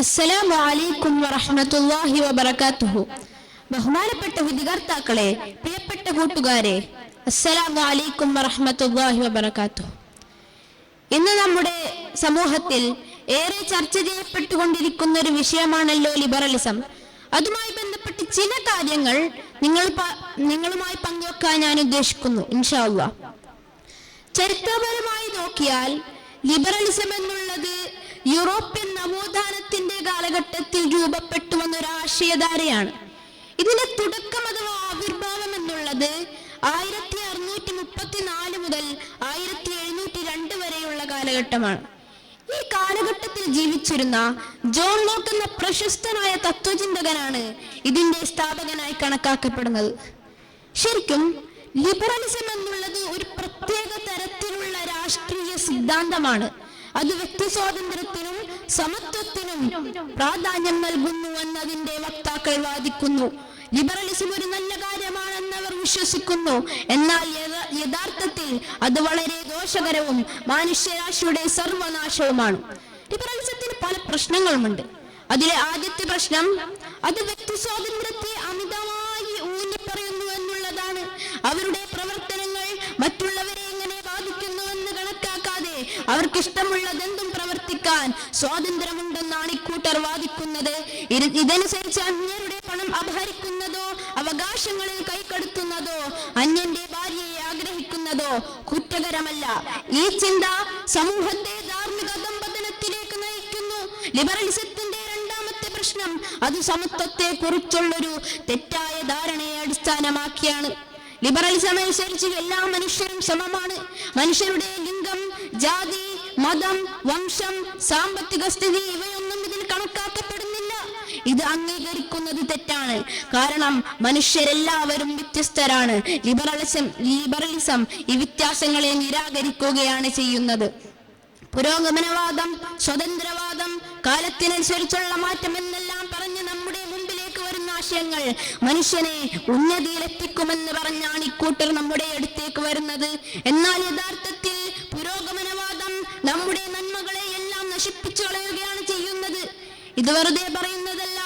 അസ്സലാമു അലൈക്കും വറഹ്മത്തുള്ളാഹി വബറകാതുഹു. ബഹുമാനപ്പെട്ട വിധികർത്താക്കളെ, പ്രിയപ്പെട്ട കൂട്ടുകാരെ, അസ്സലാമു അലൈക്കും വറഹ്മത്തുള്ളാഹി വബറകാതുഹു. ഇന്ന് നമ്മുടെ സമൂഹത്തിൽ ഏറെ ചർച്ച ചെയ്യപ്പെട്ടുകൊണ്ടിരിക്കുന്ന ഒരു വിഷയമാണല്ലോ ലിബറലിസം. അതുമായി ബന്ധപ്പെട്ട് ചില കാര്യങ്ങൾ നിങ്ങളുമായി പങ്കുവെക്കാൻ ഞാൻ ഉദ്ദേശിക്കുന്നു ഇൻഷാ അല്ലാഹ്. ചരിത്രപരമായി നോക്കിയാൽ ലിബറലിസം എന്നുള്ളത് യൂറോപ്യൻ നവോത്ഥാനത്തിന്റെ കാലഘട്ടത്തിൽ രൂപപ്പെട്ടു വന്ന ഒരു ആശയധാരയാണ്. ഇതിന്റെ തുടക്കം അഥവാ ആവിർഭാവം എന്നുള്ളത് 1634 മുതൽ 1702 വരെയുള്ള കാലഘട്ടമാണ്. ഈ കാലഘട്ടത്തിൽ ജീവിച്ചിരുന്ന ജോൺ ലോക്ക് എന്ന പ്രശസ്തനായ തത്വചിന്തകനാണ് ഇതിന്റെ സ്ഥാപകനായി കണക്കാക്കപ്പെടുന്നത്. ശരിക്കും ലിബറലിസം എന്നുള്ളത് ഒരു പ്രത്യേക തരത്തിലുള്ള രാഷ്ട്രീയ സിദ്ധാന്തമാണ്. അത് വ്യക്തി സ്വാതന്ത്ര്യത്തിനും സമത്വത്തിനും പ്രാധാന്യം നൽകുന്നു എന്നതിന്റെ വക്താക്കൾ വാദിക്കുന്നു. ലിബറലിസം ഒരു നല്ല കാര്യമാണെന്ന് അവർ വിശ്വസിക്കുന്നു. എന്നാൽ യഥാർത്ഥത്തിൽ അത് വളരെ ദോഷകരവും മനുഷ്യരാശിയുടെ സർവനാശവുമാണ്. ലിബറലിസത്തിന് പല പ്രശ്നങ്ങളുമുണ്ട്. അതിലെ ആദ്യത്തെ പ്രശ്നം അത് വ്യക്തി സ്വാതന്ത്ര്യത്തെ അമിതമായി ഊന്നിപ്പറയുന്നു എന്നുള്ളതാണ്. അവരുടെ പ്രവർത്തനങ്ങൾ മറ്റുള്ളവരെ എങ്ങനെ ബാധിക്കുന്നുവെന്ന് കണക്കാക്കാതെ അവർക്കിഷ്ടമുള്ളതെന്തും പ്രവർത്തിക്കാൻ സ്വാതന്ത്ര്യമുണ്ടെന്നാണ് ഇക്കൂട്ടർ വാദിക്കുന്നത്. ഇതനുസരിച്ച് അന്യരുടെ പണം അപഹരിക്കുന്നതോ അവകാശങ്ങളിൽ കൈക്കടത്തുന്നതോ അന്യന്റെ ഭാര്യയെ ആഗ്രഹിക്കുന്നതോ കുറ്റകരമല്ല. ഈ ചിന്ത സമൂഹത്തെ ധാർമ്മിക അധംപതനത്തിലേക്ക് നയിക്കുന്നു. ലിബറലിസത്തിന്റെ രണ്ടാമത്തെ പ്രശ്നം അത് സമത്വത്തെ കുറിച്ചുള്ളൊരു തെറ്റായ ധാരണയെ അടിസ്ഥാനമാക്കിയാണ്. ലിബറലിസം അനുസരിച്ച് എല്ലാ മനുഷ്യരും സമമാണ്. മനുഷ്യരുടെ ലിംഗം, ജാതി, മതം, വംശം, സാമ്പത്തിക സ്ഥിതി ഇവയൊന്നും ഇതിൽ കണക്കാക്കപ്പെടുന്നില്ല. ഇത് അംഗീകരിക്കുന്നത് തെറ്റാണ്. കാരണം മനുഷ്യരെല്ലാവരും വ്യത്യസ്തരാണ്. ലിബറലിസം ഈ വ്യത്യാസങ്ങളെ നിരാകരിക്കുകയാണ് ചെയ്യുന്നത്. പുരോഗമനവാദം, സ്വതന്ത്രവാദം, കാലത്തിനനുസരിച്ചുള്ള മാറ്റം എന്നെല്ലാം പറഞ്ഞ് നമ്മുടെ മുമ്പിലേക്ക് വരുന്ന ആശയങ്ങൾ മനുഷ്യനെ ഉന്നതിയിലെത്തിക്കുമെന്ന് പറഞ്ഞാണ് ഇക്കൂട്ടർ നമ്മുടെ അടുത്തേക്ക് വരുന്നത്. എന്നാൽ യഥാർത്ഥത്തിൽ പുരോഗമനവാദം നമ്മുടെ നന്മകളെ എല്ലാം നശിപ്പിച്ചു കളയുകയാണ് ചെയ്യുന്നത്. ഇത് വെറുതെ പറയുന്നതല്ല.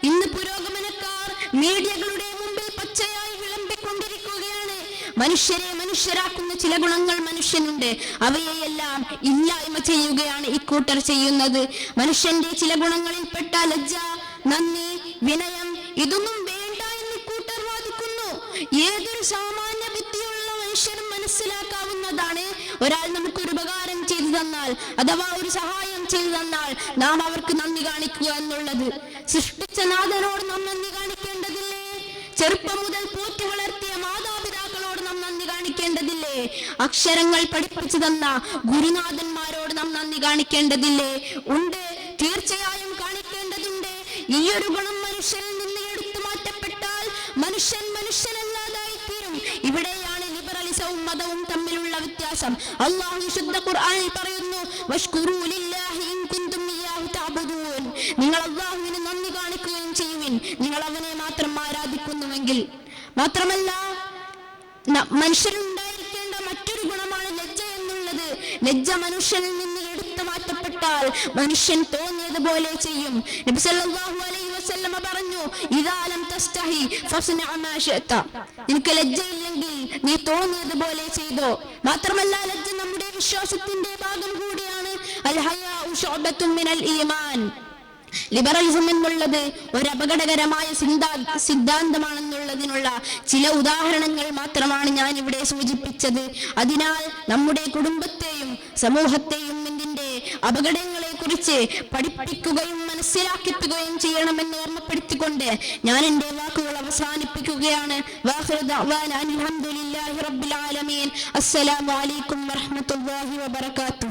ഇന്ന് പുരോഗമനക്കാർ മീഡിയകളുടെ മുമ്പിൽ പച്ചയായി വിളമ്പിക്കൊണ്ടിരിക്കുകയാണ്. മനുഷ്യരെ മനുഷ്യരാക്കുന്ന ചില ഗുണങ്ങൾ മനുഷ്യനുണ്ട്, അവയെല്ലാം ഇല്ലായ്മ ചെയ്യുകയാണ് ഇക്കൂട്ടർ ചെയ്യുന്നത്. മനുഷ്യന്റെ ചില ഗുണങ്ങളിൽപ്പെട്ട ലജ്ജ, നന്ദി, വിനയം ഇതൊന്നും വേണ്ട എന്ന് ഇക്കൂട്ടർ വാദിക്കുന്നു. ഏതൊരു സാമാന്യ ബുദ്ധിയുള്ള മനുഷ്യനും മനസ്സിലാക്കാവുന്നതാണ്, ഒരാൾ നമുക്കൊരു ഉപകാരം ചെയ്തു തന്നാൽ അഥവാ ഒരു സഹായം ചെയ്തു തന്നാൽ നാം അവർക്ക് നന്ദി കാണിക്കുക എന്നുള്ളത്. സൃഷ്ടിച്ച നാഥനോട് നാം നന്ദി കാണിക്കേണ്ടതില്ലേ? ചെറുപ്പം മുതൽ പോറ്റി വളർത്തിയ മാതാപിതാക്കളോട് നാം നന്ദി കാണിക്കേണ്ടതില്ലേ? അക്ഷരങ്ങൾ പഠിപ്പിച്ചു തന്ന ഗുരുനാഥന്മാരോട് നാം നന്ദി കാണിക്കേണ്ടതില്ലേ? ഉണ്ട്, തീർച്ചയായും കാണിക്കേണ്ടതുണ്ട്. ഈ ഒരു ഗുണം മനുഷ്യനിൽ നിന്ന് എടുത്തു മാറ്റപ്പെട്ടാൽ മനുഷ്യൻ മനുഷ്യനല്ലാതായി തീരും. ഇവിടെയാണ് ലിബറലിസവും മതവും തമ്മിലുള്ള വ്യത്യാസം. അല്ലാഹു വിശുദ്ധ ഖുർആനിൽ പറയുന്നു, വഷ്കുറൂ ലില്ലാഹി ഇൻ കുൻതും ഇയ്യാഹു തഅബുദൂൻ. നിങ്ങൾ അല്ലാഹുവിന് നന്ദി കാണിക്കുകയും ചെയ്യുവിൻ, നിങ്ങൾ അവനെ മാത്രം ആരാധിക്കുന്നുവെങ്കിൽ. മാത്രമല്ല, മനുഷ്യരുണ്ടായിരിക്കേണ്ട മറ്റൊരു ഗുണമാണ് ലജ്ജ എന്നുള്ളത്. ലജ്ജ മനുഷ്യനിൽ നിന്ന് എടുത്തു മാറ്റപ്പെട്ടാൽ മനുഷ്യൻ തോന്നിയതുപോലെ ചെയ്യും. നബി സല്ലല്ലാഹു അലൈഹി വസല്ലമ പറഞ്ഞു, ഇദാ ലം തസ്തഹി ഫസ്ന മാ ശിഅത. നിനക്ക് ലജ്ജയില്ലെങ്കിൽ നീ തോന്നിയതുപോലെ ചെയ്തോ. മാത്രമല്ല, ലജ്ജ നമ്മുടെ വിശ്വാസത്തിന്റെ ഭാഗം കൂടിയാണ്. അൽ ഹയാഉ ശുഅബത്തുൻ മിനൽ ഈമാൻ. ലിബറലിസം എന്നുള്ളത് ഒരു അപകടകരമായ സിദ്ധാന്തമാണെന്നുള്ളതിനുള്ള ചില ഉദാഹരണങ്ങൾ മാത്രമാണ് ഞാൻ ഇവിടെ സൂചിപ്പിച്ചത്. അതിനാൽ നമ്മുടെ കുടുംബത്തെയും സമൂഹത്തെയും ഇതിന്റെ അപകടങ്ങളെ കുറിച്ച് പഠിപ്പിക്കുകയും മനസ്സിലാക്കിപ്പിക്കുകയും ചെയ്യണമെന്ന് ഓർമ്മപ്പെടുത്തിക്കൊണ്ട് ഞാൻ എൻ്റെ വാക്കുകൾ അവസാനിപ്പിക്കുകയാണ്. അൽഹംദുലില്ലാഹി റബ്ബിൽ ആലമീൻ. അസ്സലാമു അലൈക്കും വറഹ്മത്തുള്ളാഹി വബറകാതുഹു.